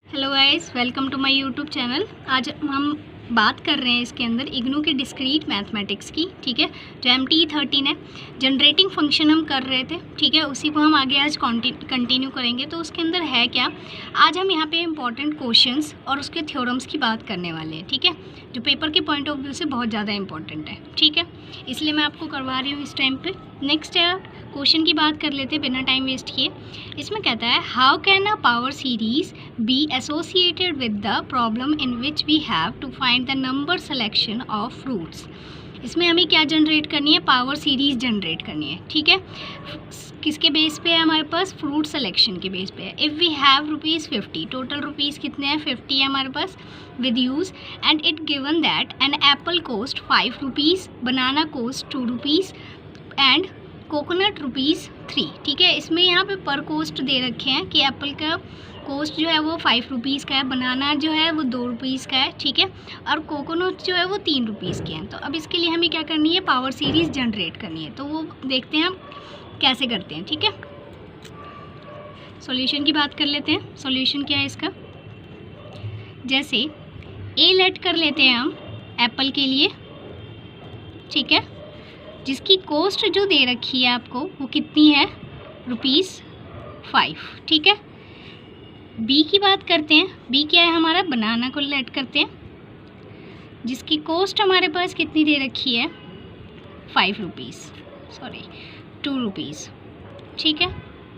Hello guys, welcome to my YouTube channel. आज हम बात कर रहे हैं इसके अंदर इग्नू के डिस्क्रीट मैथमेटिक्स की। ठीक है, जो MTE13 है, जनरेटिंग फंक्शन हम कर रहे थे। ठीक है, उसी को हम आगे आज कंटिन्यू करेंगे। तो उसके अंदर है क्या, आज हम यहाँ पे इंपॉर्टेंट क्वेश्चंस और उसके थ्योरम्स की बात करने वाले हैं। ठीक है, जो पेपर के पॉइंट ऑफ व्यू से बहुत ज़्यादा इंपॉर्टेंट है। ठीक है, इसलिए मैं आपको करवा रही हूँ इस टाइम पे। नेक्स्ट क्वेश्चन की बात कर लेते बिना टाइम वेस्ट किए। इसमें कहता है, how can a power series be associated with the problem in which we have to find the number selection of fruits. इसमें हमें क्या जनरेट करनी है, पावर सीरीज जनरेट करनी है। ठीक है, किसके बेस पे है हमारे पास, फ्रूट सिलेक्शन के बेस पे है। If we have ₹50, total rupees कितने हैं, 50 है हमारे पास with us, and it given that an apple cost ₹5, banana cost ₹2 and coconut ₹3। ठीक है, इसमें यहाँ पे पर कोस्ट दे रखे हैं कि एप्पल का कोस्ट जो है वो ₹5 का है, बनाना जो है वो ₹2 का है। ठीक है, और कोकोनट जो है वो ₹3 के हैं। तो अब इसके लिए हमें क्या करनी है, पावर सीरीज़ जनरेट करनी है। तो वो देखते हैं हम कैसे करते हैं। ठीक है, सॉल्यूशन की बात कर लेते हैं। सॉल्यूशन क्या है इसका, जैसे ए लेट कर लेते हैं हम एप्पल के लिए। ठीक है, जिसकी कॉस्ट जो दे रखी है आपको वो कितनी है, ₹5। ठीक है, बी की बात करते हैं। बी क्या है हमारा, बनाना को लेट करते हैं, जिसकी कॉस्ट हमारे पास कितनी दे रखी है, ₹2। ठीक है,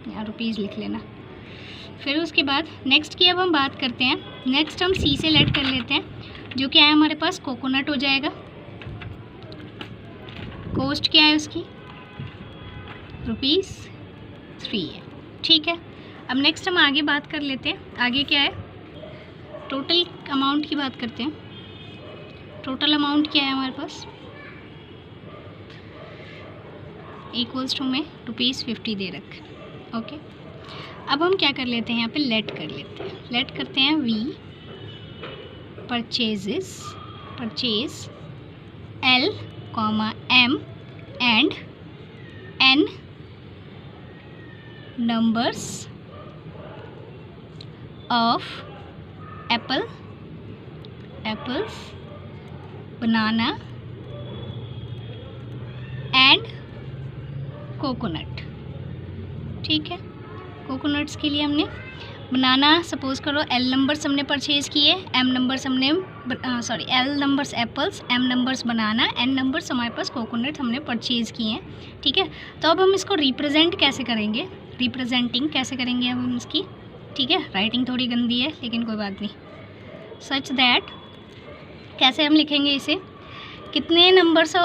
यहाँ रुपीज़ लिख लेना। फिर उसके बाद नेक्स्ट की अब हम बात करते हैं। नेक्स्ट हम सी से लेट कर लेते हैं, जो क्या है हमारे पास, कोकोनट हो जाएगा। कॉस्ट क्या है उसकी, ₹3 है। ठीक है, अब नेक्स्ट हम आगे बात कर लेते हैं। आगे क्या है, टोटल अमाउंट की बात करते हैं। टोटल अमाउंट क्या है हमारे पास, इक्वल्स टू में ₹50 दे रखे। ओके, अब हम क्या कर लेते हैं, यहाँ पे लेट कर लेते हैं। लेट करते हैं we purchase L, M and N numbers of apples, banana and coconut। ठीक है, कोकोनट्स के लिए हमने बनाना सपोज़ करो L नंबर्स हमने परचेज़ किए, L numbers apples, M numbers banana, N numbers हमारे पास कोकोनट हमने परचेज़ किए हैं। ठीक है, तो अब हम इसको रिप्रेजेंट कैसे करेंगे, रिप्रेजेंटिंग कैसे करेंगे अब हम इसकी। ठीक है, राइटिंग थोड़ी गंदी है लेकिन कोई बात नहीं। सच दैट कैसे हम लिखेंगे इसे, कितने नंबर्स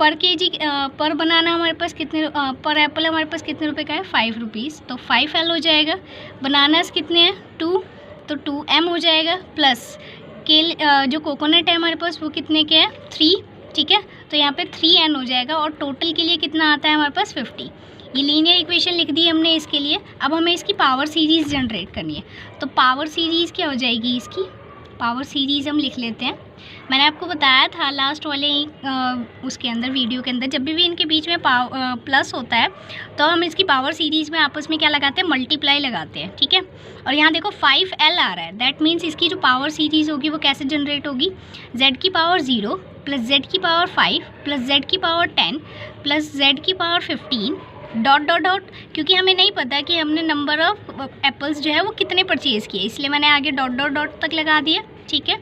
पर केजी, पर बनाना हमारे पास कितने, पर एप्पल हमारे पास कितने रुपए का है, ₹5। तो 5L हो जाएगा। बनानास कितने हैं, 2, तो 2M हो जाएगा। प्लस केल जो कोकोनट है हमारे पास वो कितने के हैं, 3। ठीक है, तो यहाँ पे 3N हो जाएगा। और टोटल के लिए कितना आता है हमारे पास, 50। ये लीनियर इक्वेशन लिख दी हमने इसके लिए। अब हमें इसकी पावर सीरीज़ जनरेट करनी है। तो पावर सीरीज़ क्या हो जाएगी इसकी, पावर सीरीज़ हम लिख लेते हैं। मैंने आपको बताया था लास्ट वाले उसके अंदर, वीडियो के अंदर, जब भी इनके बीच में प्लस होता है तो हम इसकी पावर सीरीज़ में आपस में क्या लगाते हैं, मल्टीप्लाई लगाते हैं। ठीक है, और यहाँ देखो 5L आ रहा है, दैट मीन्स इसकी जो पावर सीरीज़ होगी वो कैसे जनरेट होगी, Z⁻0 plus Z⁻5 plus Z⁻10 plus Z⁻15 dot dot dot, क्योंकि हमें नहीं पता कि हमने नंबर ऑफ एप्पल्स जो है वो कितने परचेज़ किए, इसलिए मैंने आगे डॉट डॉट डॉट तक लगा दिया। ठीक है,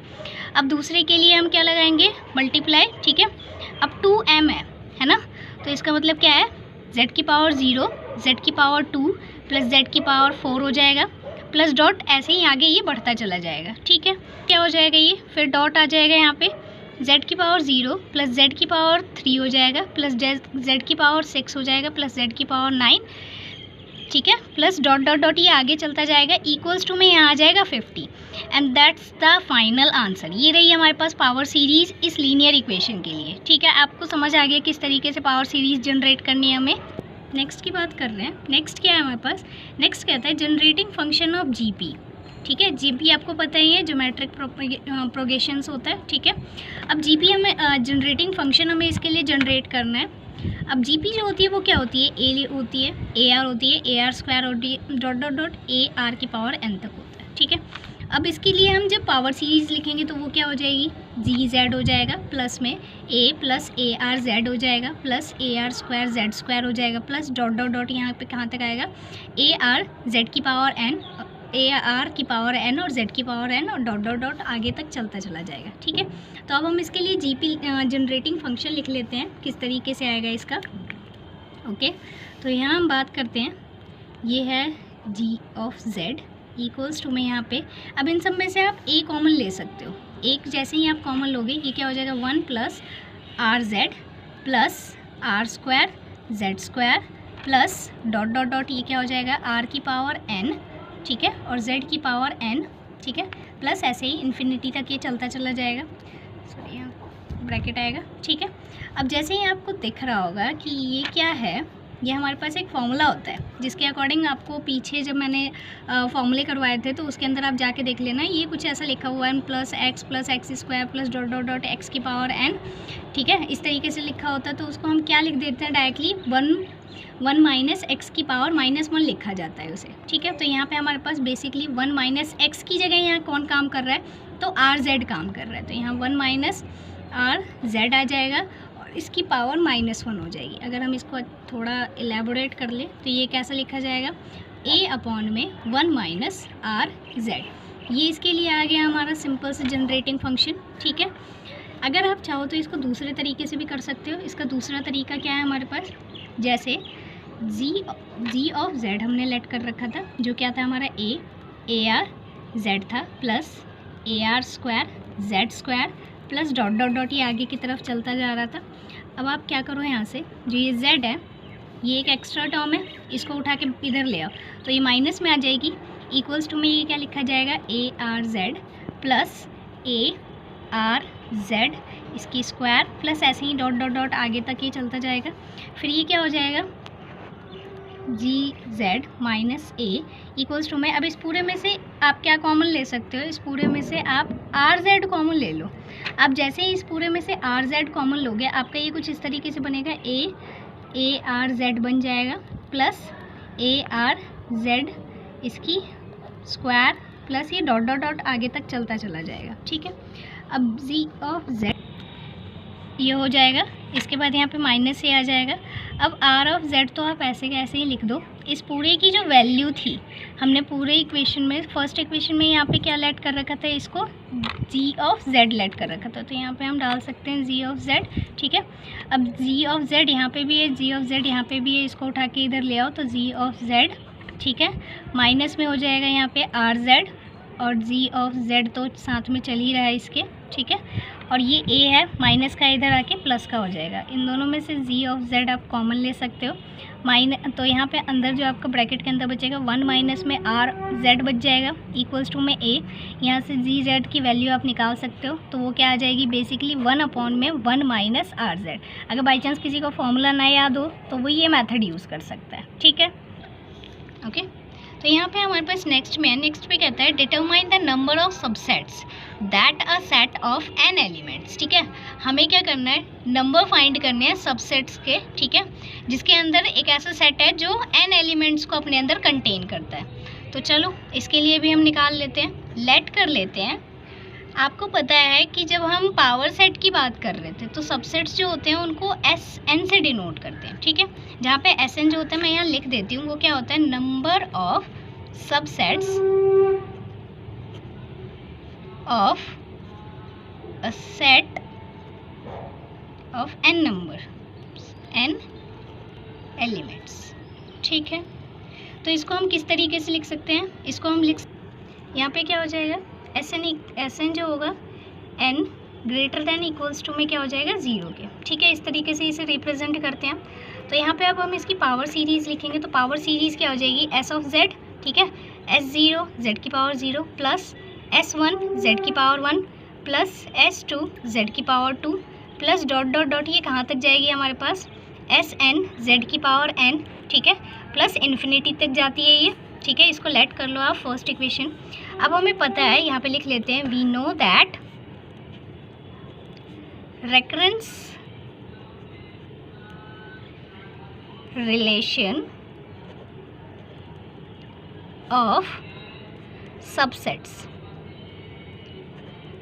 अब दूसरे के लिए हम क्या लगाएंगे, मल्टीप्लाई। ठीक है, अब 2M है ना, तो इसका मतलब क्या है, Z⁻0 Z⁻2 प्लस Z⁻4 हो जाएगा, प्लस डॉट, ऐसे ही आगे ये बढ़ता चला जाएगा। ठीक है, क्या हो जाएगा ये, फिर डॉट आ जाएगा यहाँ पे, Z⁻0 प्लस Z⁻3 हो जाएगा, प्लस Z⁻6 हो जाएगा, प्लस Z⁻9। ठीक है, प्लस डॉट डॉट डॉट, ये आगे चलता जाएगा, इक्वल्स टू में यहाँ आ जाएगा 50। And that's the final answer. ये रही हमारे पास पावर सीरीज़ इस लीनियर इक्वेशन के लिए। ठीक है, आपको समझ आ गया किस तरीके से पावर सीरीज़ जनरेट करनी है हमें। नेक्स्ट की बात कर रहे हैं। नेक्स्ट क्या है हमारे पास, नेक्स्ट कहता है जनरेटिंग फंक्शन ऑफ GP। ठीक है, GP आपको पता ही है, ज्योमेट्रिक प्रोग्रेशंस होता है। ठीक है, अब GP हमें जनरेटिंग फंक्शन हमें इसके लिए जनरेट करना है। अब जीपी जो होती है वो क्या होती है, ए होती है, ए आर होती है, ए आर स्क्वायर होती है, dot dot dot A R की पावर एन तक होता है। ठीक है, अब इसके लिए हम जब पावर सीरीज़ लिखेंगे तो वो क्या हो जाएगी, जी जेड हो जाएगा, प्लस में ए प्लस ए आर जेड हो जाएगा, plus A R square Z square हो जाएगा, प्लस डॉट डॉट डॉट यहाँ पे कहाँ तक आएगा, ए आर जेड की पावर एन, ए आर की पावर एन और जेड की पावर एन और डॉट डॉट डॉट आगे तक चलता चला जाएगा। ठीक है, तो अब हम इसके लिए जीपी जनरेटिंग फंक्शन लिख लेते हैं, किस तरीके से आएगा इसका। ओके, तो यहाँ हम बात करते हैं, ये है जी ऑफ जेड इक्वल्स टू में यहाँ पे, अब इन सब में से आप ए कॉमन ले सकते हो, एक जैसे ही आप कॉमन लोगे ये क्या हो जाएगा, 1 plus R Z plus R square Z square plus dot dot dot ये क्या हो जाएगा, आर की पावर एन, ठीक है, और जेड की पावर एन, ठीक है, प्लस ऐसे ही इन्फिनिटी तक ये चलता चला जाएगा, सॉरी यहाँ ब्रैकेट आएगा। ठीक है, अब जैसे ही आपको दिख रहा होगा कि ये क्या है, ये हमारे पास एक फॉर्मूला होता है जिसके अकॉर्डिंग आपको पीछे जब मैंने फॉर्मूले करवाए थे तो उसके अंदर आप जाके देख लेना, ये कुछ ऐसा लिखा हुआ है, plus x square plus dot dot dot x की पावर एन, ठीक है, इस तरीके से लिखा होता है। तो उसको हम क्या लिख देते हैं डायरेक्टली, वन माइनस एक्स की पावर -1 लिखा जाता है उसे। ठीक है, तो यहाँ पे हमारे पास बेसिकली 1 माइनस एक्स की जगह यहाँ कौन काम कर रहा है, तो आर जेड काम कर रहा है, तो यहाँ 1 माइनस आर जेड आ जाएगा और इसकी पावर -1 हो जाएगी। अगर हम इसको थोड़ा एलेबोरेट कर ले तो ये कैसा लिखा जाएगा, a अपॉन में 1 माइनस आर जेड, ये इसके लिए आ गया हमारा सिंपल से जनरेटिंग फंक्शन। ठीक है, अगर आप चाहो तो इसको दूसरे तरीके से भी कर सकते हो। इसका दूसरा तरीका क्या है हमारे पास, जैसे जी ऑफ जेड हमने लेट कर रखा था, जो क्या था हमारा ए आर जेड था, plus A R square Z square plus dot dot dot ये आगे की तरफ चलता जा रहा था। अब आप क्या करो, यहाँ से जो ये z है ये एक एक्स्ट्रा टर्म है, इसको उठा के इधर ले आओ तो ये माइनस में आ जाएगी, इक्वल्स टू में ये क्या लिखा जाएगा, A R Z plus A R Z इसकी स्क्वायर प्लस ऐसे ही डॉट डॉट डॉट आगे तक ये चलता जाएगा। फिर ये क्या हो जाएगा, G Z minus A equals to में, अब इस पूरे में से आप क्या कॉमन ले सकते हो, इस पूरे में से आप आर जेड कॉमन ले लो। आप जैसे ही इस पूरे में से आर जेड कॉमन लोगे आपका ये कुछ इस तरीके से बनेगा, ए आर जेड बन जाएगा प्लस ए आर जेड इसकी स्क्वायर प्लस ये डॉट डॉट डॉट आगे तक चलता चला जाएगा। ठीक है, अब जी ऑफ जेड ये हो जाएगा, इसके बाद यहाँ पे माइनस से आ जाएगा। अब आर ऑफ जेड तो आप ऐसे कैसे ही लिख दो, इस पूरे की जो वैल्यू थी हमने पूरे इक्वेशन में, फर्स्ट इक्वेशन में यहाँ पे क्या लेट कर रखा था, इसको जी ऑफ जेड लेट कर रखा था, तो यहाँ पे हम डाल सकते हैं जी ऑफ जेड। ठीक है, अब जी ऑफ जेड यहाँ पे भी है, जी ऑफ जेड यहाँ पे भी है, इसको उठा के इधर ले आओ तो जी ऑफ जेड, ठीक है, माइनस में हो जाएगा यहाँ पे आर जेड और जी ऑफ जेड तो साथ में चल ही रहा है इसके। ठीक है, और ये ए है, माइनस का इधर आके प्लस का हो जाएगा, इन दोनों में से जी ऑफ जेड आप कॉमन ले सकते हो, तो यहाँ पे अंदर जो आपका ब्रैकेट के अंदर बचेगा 1 माइनस में आर जेड बच जाएगा इक्वल्स टू में ए, यहाँ से जी जेड की वैल्यू आप निकाल सकते हो, तो वो क्या आ जाएगी बेसिकली 1 अपॉन में 1 माइनस आर जेड। अगर बाई चांस किसी को फॉर्मूला ना याद हो तो वो ये मेथड यूज़ कर सकता है। ठीक है, ओके, तो यहाँ पे हमारे पास नेक्स्ट पे कहता है determine the number of subsets that a set of n elements. ठीक है, हमें क्या करना है, नंबर फाइंड करने हैं सबसेट्स के, ठीक है, जिसके अंदर एक ऐसा सेट है जो n एलिमेंट्स को अपने अंदर कंटेन करता है। तो चलो इसके लिए भी हम निकाल लेते हैं, लेट कर लेते हैं। आपको पता है कि जब हम पावर सेट की बात कर रहे थे तो सबसेट्स जो होते हैं उनको SN से डिनोट करते हैं। ठीक है, जहाँ पे SN जो होता है मैं यहाँ लिख देती हूँ, वो क्या होता है, number of subsets of a set of n number n elements. ठीक है, तो इसको हम किस तरीके से लिख सकते हैं, इसको हम यहाँ पे क्या हो जाएगा, SN जो होगा n greater than equals to में क्या हो जाएगा 0 के। ठीक है, इस तरीके से इसे रिप्रेजेंट करते हैं। तो यहाँ पे अब हम इसकी पावर सीरीज़ लिखेंगे, तो पावर सीरीज़ क्या हो जाएगी, S ऑफ Z, ठीक है, S0 Z की पावर 0 प्लस S1 Z की पावर 1 प्लस S2 Z की power 2 plus dot dot dot ये कहाँ तक जाएगी हमारे पास, SN Z की पावर n, ठीक है, प्लस इन्फिनिटी तक जाती है ये। ठीक है, इसको लेट कर लो आप फर्स्ट इक्वेशन। अब हमें पता है, यहाँ पे लिख लेते हैं, we know that recurrence relation of subsets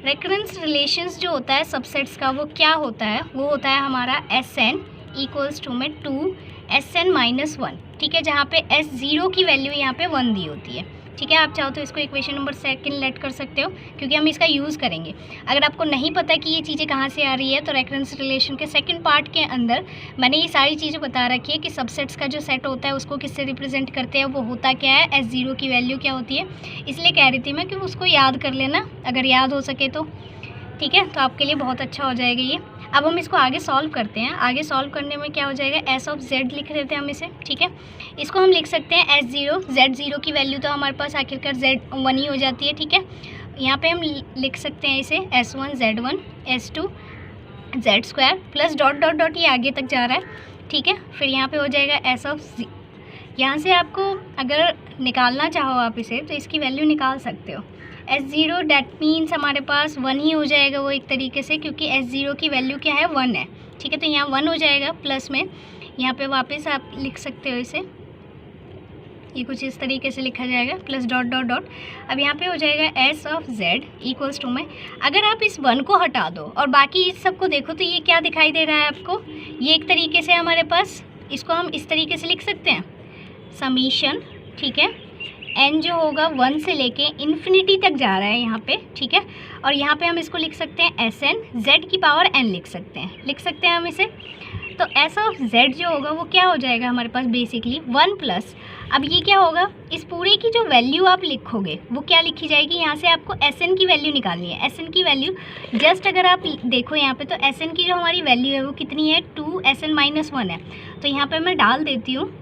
recurrence relations जो होता है सबसेट्स का वो क्या होता है, वो होता है हमारा Sn इक्वल्स टू में 2 Sn-1, ठीक है, जहाँ पे S0 की वैल्यू यहाँ पे 1 दी होती है, ठीक है। आप चाहो तो इसको इक्वेशन नंबर सेकंड लेट कर सकते हो क्योंकि हम इसका यूज़ करेंगे। अगर आपको नहीं पता कि ये चीज़ें कहाँ से आ रही है तो रेकरेंस रिलेशन के सेकंड पार्ट के अंदर मैंने ये सारी चीज़ें बता रखी है कि सबसेट्स का जो सेट होता है उसको किससे रिप्रेजेंट करते हैं, वो होता क्या है, S0 की वैल्यू क्या होती है। इसलिए कह रही थी मैं कि उसको याद कर लेना अगर याद हो सके तो, ठीक है, तो आपके लिए बहुत अच्छा हो जाएगा ये। अब हम इसको आगे सॉल्व करते हैं। आगे सॉल्व करने में क्या हो जाएगा, S ऑफ Z लिख देते हैं हम इसे, ठीक है। इसको हम लिख सकते हैं S0, Z0 की वैल्यू तो हमारे पास आखिरकार Z1 ही हो जाती है, ठीक है। यहाँ पे हम लिख सकते हैं इसे S1 Z1 S2 Z² plus dot dot dot, ये आगे तक जा रहा है, ठीक है। फिर यहाँ पे हो जाएगा S ऑफ Z। यहाँ से आपको अगर निकालना चाहो आप इसे तो इसकी वैल्यू निकाल सकते हो। S0 डैट मीन्स हमारे पास 1 ही हो जाएगा वो एक तरीके से, क्योंकि S0 की वैल्यू क्या है, 1 है, ठीक है। तो यहाँ 1 हो जाएगा, प्लस में यहाँ पे वापस आप लिख सकते हो इसे, ये कुछ इस तरीके से लिखा जाएगा, प्लस डॉट डॉट डॉट। अब यहाँ पे हो जाएगा S of Z equals to में, अगर आप इस 1 को हटा दो और बाकी इस सब को देखो तो ये क्या दिखाई दे रहा है आपको, ये एक तरीके से हमारे पास, इसको हम इस तरीके से लिख सकते हैं, समीशन, ठीक है। n जो होगा 1 से लेके इन्फिनिटी तक जा रहा है यहाँ पे, ठीक है। और यहाँ पे हम इसको लिख सकते हैं Sn, Z की पावर n लिख सकते हैं हम इसे। तो S ऑफ Z जो होगा वो क्या हो जाएगा हमारे पास बेसिकली 1 प्लस, अब ये क्या होगा, इस पूरे की जो वैल्यू आप लिखोगे वो क्या लिखी जाएगी, यहाँ से आपको Sn की वैल्यू निकालनी है। Sn की वैल्यू जस्ट अगर आप देखो यहाँ पे तो Sn की जो हमारी वैल्यू है वो कितनी है, 2Sn-1 है। तो यहाँ पर मैं डाल देती हूँ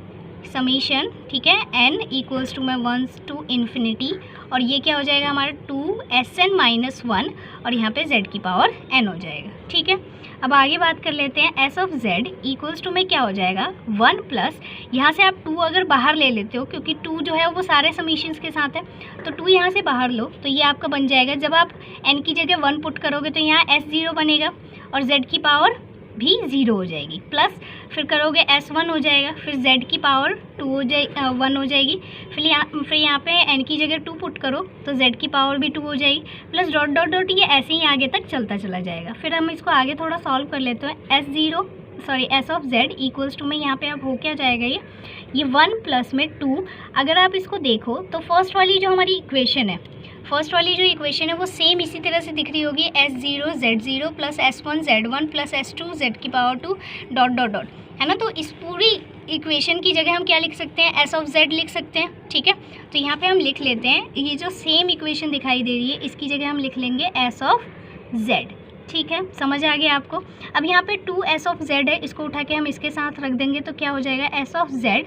समीशन, ठीक है, n इक्वल्स टू में 1 to इन्फिनिटी, और ये क्या हो जाएगा हमारा 2Sn-1 और यहाँ पे z की पावर n हो जाएगा, ठीक है। अब आगे बात कर लेते हैं, S of Z equals to में क्या हो जाएगा 1 प्लस, यहाँ से आप 2 अगर बाहर ले लेते हो क्योंकि 2 जो है वो सारे समीशंस के साथ है, तो 2 यहाँ से बाहर लो तो ये आपका बन जाएगा, जब आप n की जगह 1 पुट करोगे तो यहाँ S0 बनेगा और z की पावर भी 0 हो जाएगी, प्लस फिर करोगे S1 हो जाएगा, फिर Z की पावर 1 हो जाएगी, फिर यहाँ पे n की जगह 2 पुट करो तो Z की पावर भी 2 हो जाएगी, प्लस डॉट डॉट डॉट, ये ऐसे ही आगे तक चलता चला जाएगा। फिर हम इसको आगे थोड़ा सॉल्व कर लेते हैं। S of Z equals to में यहाँ पे अब हो क्या जाएगा, ये 1 प्लस में 2, अगर आप इसको देखो तो फर्स्ट वाली जो हमारी इक्वेशन है, फर्स्ट वाली जो इक्वेशन है वो सेम इसी तरह से दिख रही होगी, S0 Z0 plus S1 Z1 plus S2 Z की पावर 2 डॉट डॉट डॉट, है ना। तो इस पूरी इक्वेशन की जगह हम क्या लिख सकते हैं, S ऑफ Z लिख सकते हैं, ठीक है। तो यहाँ पे हम लिख लेते हैं, ये जो सेम इक्वेशन दिखाई दे रही है इसकी जगह हम लिख लेंगे S ऑफ Z, ठीक है, समझ आ गया आपको। अब यहाँ पे 2S ऑफ Z है, इसको उठा के हम इसके साथ रख देंगे तो क्या हो जाएगा S ऑफ Z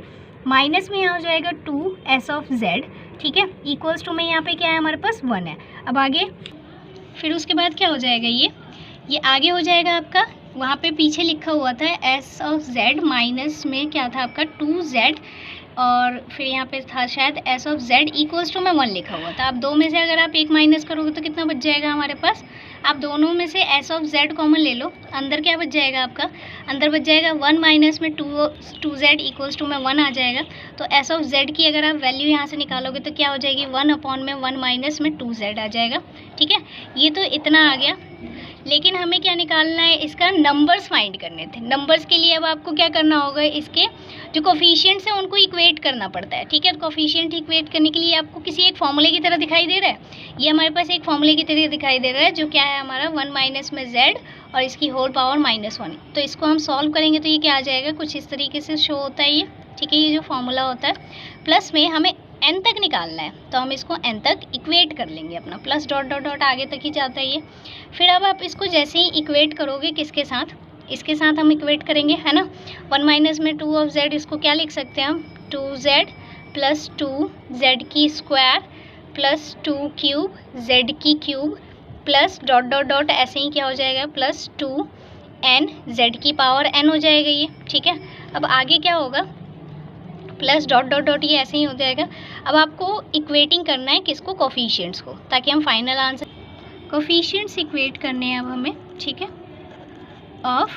माइनस में यहाँ हो जाएगा 2S ऑफ Z, ठीक है, इक्वल्स टू में यहाँ पे क्या है हमारे पास 1 है। अब आगे फिर उसके बाद क्या हो जाएगा, ये आगे हो जाएगा आपका, वहाँ पे पीछे लिखा हुआ था S ऑफ Z माइनस में क्या था आपका 2Z, और फिर यहाँ पे था शायद S of Z equals to में 1 लिखा हुआ था। अब दो में से अगर आप एक माइनस करोगे तो कितना बच जाएगा हमारे पास, आप दोनों में से S ऑफ Z कॉमन ले लो, अंदर क्या बच जाएगा आपका, अंदर बच जाएगा 1 माइनस में 2Z इक्वल्स टू में 1 आ जाएगा। तो S ऑफ Z की अगर आप वैल्यू यहाँ से निकालोगे तो क्या हो जाएगी, 1 अपॉन में 1 माइनस में 2Z आ जाएगा, ठीक है। ये तो इतना आ गया, लेकिन हमें क्या निकालना है, इसका नंबर्स फाइंड करने थे। नंबर्स के लिए अब आपको क्या करना होगा, इसके जो कोफिशिएंट्स हैं उनको इक्वेट करना पड़ता है, ठीक है। तो कोफिशिएंट इक्वेट करने के लिए आपको किसी एक फॉर्मूले की तरह दिखाई दे रहा है, ये हमारे पास एक फॉर्मूले की तरह दिखाई दे रहा है, जो क्या है हमारा 1 माइनस में Z और इसकी होल पावर -1। तो इसको हम सॉल्व करेंगे तो ये क्या आ जाएगा, कुछ इस तरीके से शो होता है ये, ठीक है, ये जो फॉर्मूला होता है। प्लस में हमें n तक निकालना है तो हम इसको n तक इक्वेट कर लेंगे अपना, प्लस डॉट डॉट डॉट आगे तक ही जाता है ये। फिर अब आप इसको जैसे ही इक्वेट करोगे किसके साथ, इसके साथ हम इक्वेट करेंगे, है ना। 1 माइनस में 2 ऑफ Z, इसको क्या लिख सकते हैं हम, 2Z प्लस 2Z की स्क्वायर प्लस 2 क्यूब Z की cube plus dot dot dot, ऐसे ही क्या हो जाएगा, प्लस 2n Z की पावर n हो जाएगा ये, ठीक है। अब आगे क्या होगा, प्लस डॉट डॉट डॉट, ये ऐसे ही हो जाएगा। अब आपको इक्वेटिंग करना है किसको, कोफिशिएंट्स को, ताकि हम फाइनल आंसर, कोफिशिएंट्स इक्वेट करने हैं अब हमें, ठीक है, ऑफ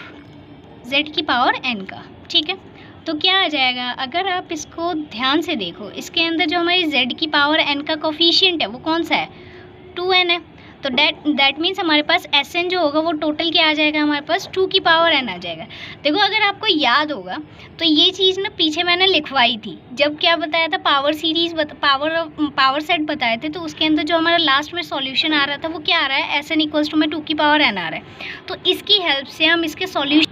Z की पावर n का, ठीक है। तो क्या आ जाएगा, अगर आप इसको ध्यान से देखो, इसके अंदर जो हमारी Z की पावर n का कोफिशिएंट है वो कौन सा है, 2n है। तो दैट मीन्स हमारे पास Sn जो होगा वो टोटल क्या आ जाएगा, हमारे पास 2 की पावर n आ जाएगा। देखो अगर आपको याद होगा तो ये चीज़ ना पीछे मैंने लिखवाई थी, जब क्या बताया था, पावर सीरीज पावर सेट बताए थे, तो उसके अंदर जो हमारा लास्ट में सॉल्यूशन आ रहा था वो क्या आ रहा है, Sn इक्वल्स टू में 2 की पावर n आ रहा है। तो इसकी हेल्प से हम इसके सॉल्यूशन।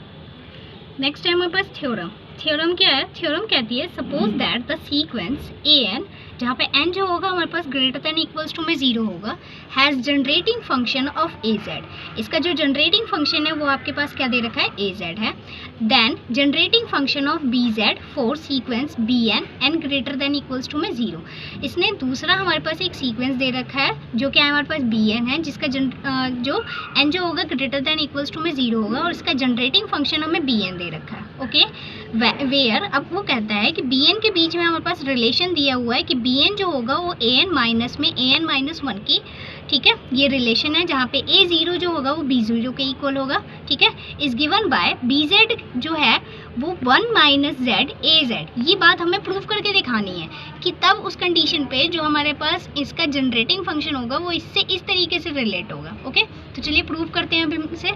नेक्स्ट है हमारे पास थ्योरम क्या है, थ्योरम कहती है suppose that the sequence an, जहाँ पे n जो होगा हमारे पास ग्रेटर देन इक्वल्स टू में 0 होगा, has generating function of az। इसका जो जनरेटिंग फंक्शन है वो आपके पास क्या दे रखा है, az है। Then generating function of bz for sequence bn n greater than equals to में 0। इसने दूसरा हमारे पास एक सीक्वेंस दे रखा है जो क्या है हमारे पास bn है, जिसका जो n जो होगा ग्रेटर देन इक्वल्स टू में 0 होगा, और इसका जनरेटिंग फंक्शन हमें bn दे रखा है। ओके, वेयर अब वो कहता है कि bn के बीच में हमारे पास रिलेशन दिया हुआ है कि bn जो होगा वो an माइनस में an माइनस 1 की, ठीक है, ये रिलेशन है जहाँ पे a0 जो होगा वो b0 के इक्वल होगा, ठीक है, इज गिवन बाय bz जो है वो 1 माइनस z az। ये बात हमें प्रूफ करके दिखानी है कि तब उस कंडीशन पे जो हमारे पास इसका जनरेटिंग फंक्शन होगा वो इससे इस तरीके से रिलेट होगा। ओके, तो चलिए प्रूफ करते हैं अभी इसे।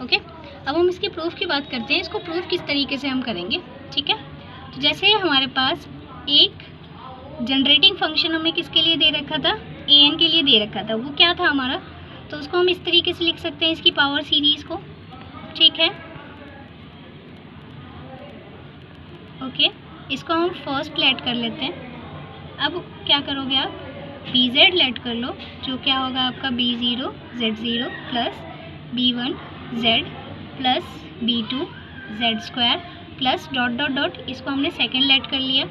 ओके, अब हम इसके प्रूफ की बात करते हैं, इसको प्रूफ किस तरीके से हम करेंगे, ठीक है। तो जैसे हमारे पास एक जनरेटिंग फंक्शन हमें किसके लिए दे रखा था, an के लिए दे रखा था, वो क्या था हमारा, तो उसको हम इस तरीके से लिख सकते हैं इसकी पावर सीरीज को, ठीक है। ओके, इसको हम फर्स्ट लेट कर लेते हैं। अब क्या करोगे आप, bz लेट कर लो, जो क्या होगा आपका b0 z0 plus b1 z plus b2 z square plus dot dot dot, इसको हमने सेकेंड लेट कर लिया।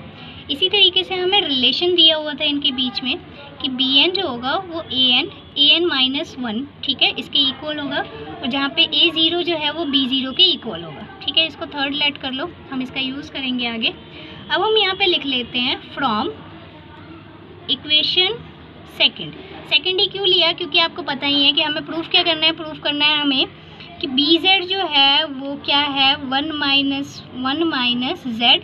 इसी तरीके से हमें रिलेशन दिया हुआ था इनके बीच में कि bn जो होगा वो an माइनस 1, ठीक है, इसके इक्वल होगा, और जहाँ पे a0 जो है वो b0 के इक्वल होगा, ठीक है। इसको थर्ड लेट कर लो, हम इसका यूज़ करेंगे आगे। अब हम यहाँ पे लिख लेते हैं फ्रॉम इक्वेशन सेकेंड ही क्यों लिया, क्योंकि आपको पता ही है कि हमें प्रूफ क्या करना है, प्रूफ करना है हमें कि bz जो है वो क्या है 1 माइनस z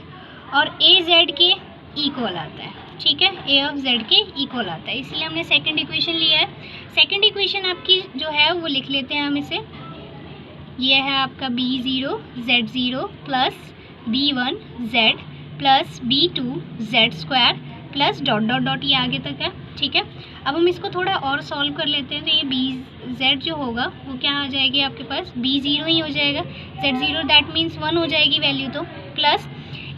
और az के इक्वल आता है, ठीक है, a ऑफ z के इक्वल आता है, इसलिए हमने सेकंड इक्वेशन लिया है। सेकंड इक्वेशन आपकी जो है वो लिख लेते हैं हम इसे, ये है आपका b0 z0 plus b1 z plus b2 z square plus dot dot dot, ये आगे तक है, ठीक है। अब हम इसको थोड़ा और सॉल्व कर लेते हैं, तो ये bz जो होगा वो क्या आ जाएगी आपके पास, b0 ही हो जाएगा, z0 दैट मीन्स 1 हो जाएगी वैल्यू, तो प्लस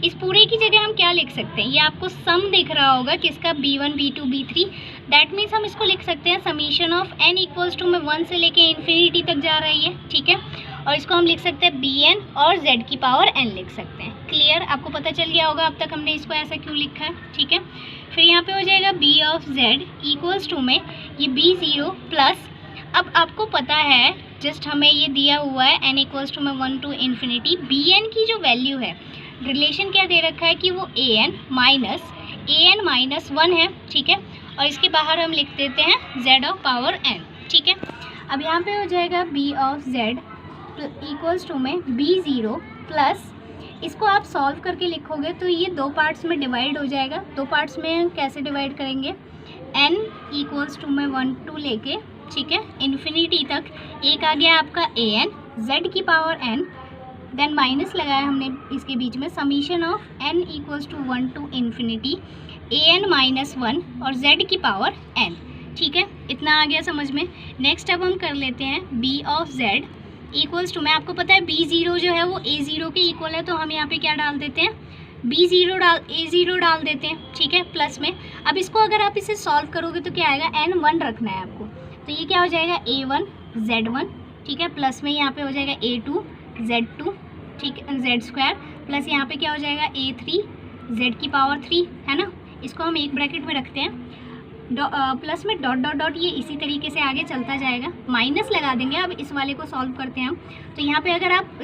इस पूरे की जगह हम क्या लिख सकते हैं, ये आपको सम दिख रहा होगा किसका, b1 b2 b3, that means हम इसको लिख सकते हैं summation of n equals to में 1 से लेके इन्फिनिटी तक जा रही है, ठीक है, और इसको हम लिख सकते हैं bn और z की पावर n लिख सकते हैं। क्लियर, आपको पता चल गया होगा अब तक हमने इसको ऐसा क्यों लिखा है, ठीक है। फिर यहाँ पे हो जाएगा b of z equals to में ये b0 प्लस, अब आपको पता है जस्ट हमें ये दिया हुआ है n इक्वल्स टू में 1 टू इन्फिनिटी, bn की जो वैल्यू है, रिलेशन क्या दे रखा है कि वो an माइनस 1 है, ठीक है, और इसके बाहर हम लिख देते हैं z ऑफ पावर n, ठीक है। अब यहाँ पे हो जाएगा b of z equals to में b0 प्लस, इसको आप सॉल्व करके लिखोगे तो ये दो पार्ट्स में डिवाइड हो जाएगा। दो पार्ट्स में कैसे डिवाइड करेंगे, n इक्वल्स टू में 1 टू लेके, ठीक है, इन्फिनिटी तक, एक आ गया आपका an z की पावर n, देन माइनस लगाया हमने इसके बीच में, summation of n equals to 1 to infinity an minus 1 और z की पावर n, ठीक है, इतना आ गया समझ में। नेक्स्ट अब हम कर लेते हैं b of z equals to में, आपको पता है b0 जो है वो a0 के इक्वल है, तो हम यहाँ पे क्या डाल देते हैं, a0 डाल देते हैं, ठीक है, प्लस में। अब इसको अगर आप इसे सॉल्व करोगे तो क्या आएगा, n1 रखना है आपको, तो ये क्या हो जाएगा a1 z1, ठीक है, प्लस में यहाँ पे हो जाएगा a2 z2, ठीक है, z स्क्वायर प्लस यहाँ पे क्या हो जाएगा a3 z की पावर 3, है ना, इसको हम एक ब्रैकेट में रखते हैं, प्लस में डॉट डॉट डॉट, ये इसी तरीके से आगे चलता जाएगा, माइनस लगा देंगे। अब इस वाले को सॉल्व करते हैं हम, तो यहाँ पे अगर आप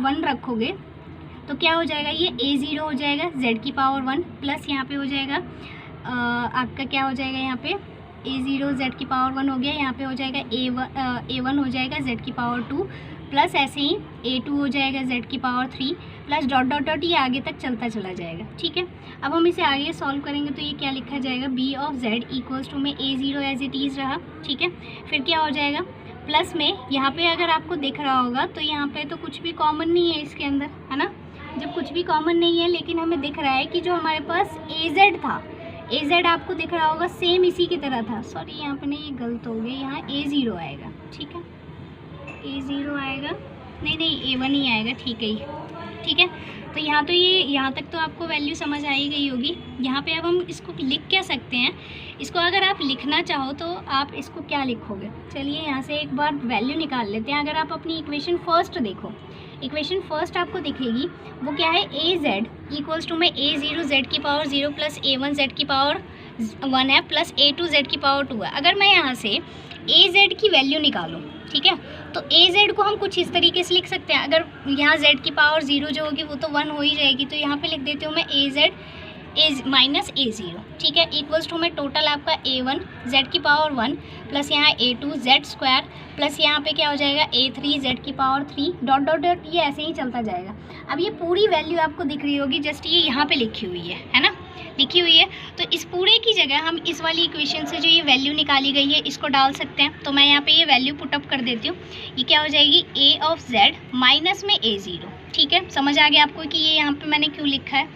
1 रखोगे तो क्या हो जाएगा, ये a0 हो जाएगा z की पावर 1 प्लस यहाँ पे हो जाएगा आपका क्या हो जाएगा, यहाँ पे a0 z की पावर 1 हो गया, यहाँ पे हो जाएगा a1 हो जाएगा z की पावर 2 प्लस ऐसे ही a2 हो जाएगा z की power 3 plus dot dot dot ये आगे तक चलता चला जाएगा, ठीक है। अब हम इसे आगे सॉल्व करेंगे तो ये क्या लिखा जाएगा, B of Z equals to में A0 एज इट इज़ रहा, ठीक है। फिर क्या हो जाएगा, प्लस में यहाँ पे अगर आपको दिख रहा होगा तो यहाँ पे तो कुछ भी कॉमन नहीं है इसके अंदर, है ना। जब कुछ भी कॉमन नहीं है लेकिन हमें दिख रहा है कि जो हमारे पास AZ था, AZ आपको दिख रहा होगा सेम इसी की तरह था। सॉरी यहाँ पे नहीं, ये गलत हो गया, यहाँ A0 आएगा, ठीक है, A0 आएगा, नहीं A1 ही आएगा, ठीक है, ठीक है। तो यहाँ तो ये यहाँ तक तो आपको वैल्यू समझ आई गई होगी। यहाँ पे अब हम इसको लिख क्या सकते हैं, इसको अगर आप लिखना चाहो तो आप इसको क्या लिखोगे, चलिए यहाँ से एक बार वैल्यू निकाल लेते हैं। अगर आप अपनी इक्वेशन फर्स्ट देखो, इक्वेशन फर्स्ट आपको दिखेगी वो क्या है, AZ इक्वल्स टू में A0 Z की पावर 0 प्लस A1 Z की पावर 1 है प्लस A2 Z की पावर 2 है। अगर मैं यहाँ से AZ की वैल्यू निकालूँ, ठीक है, तो AZ को हम कुछ इस तरीके से लिख सकते हैं। अगर यहाँ Z की पावर 0 जो होगी वो तो 1 हो ही जाएगी, तो यहाँ पे लिख देती हूँ मैं AZ माइनस A0, ठीक है, इक्वल्स टू में टोटल आपका A1 Z की पावर 1 प्लस यहाँ A2 Z स्क्वायर प्लस यहाँ पे क्या हो जाएगा A3 Z की पावर 3 डॉट डॉट डॉट, ये ऐसे ही चलता जाएगा। अब ये पूरी वैल्यू आपको दिख रही होगी, जस्ट ये यहाँ पे लिखी हुई है ना, लिखी हुई है। तो इस पूरे की जगह हम इस वाली इक्वेशन से जो ये वैल्यू निकाली गई है इसको डाल सकते हैं। तो मैं यहाँ पे ये वैल्यू पुटअप कर देती हूँ। ये क्या हो जाएगी, A ऑफ Z माइनस में A0, ठीक है, समझ आ गया आपको कि ये यहाँ पे मैंने क्यों लिखा है।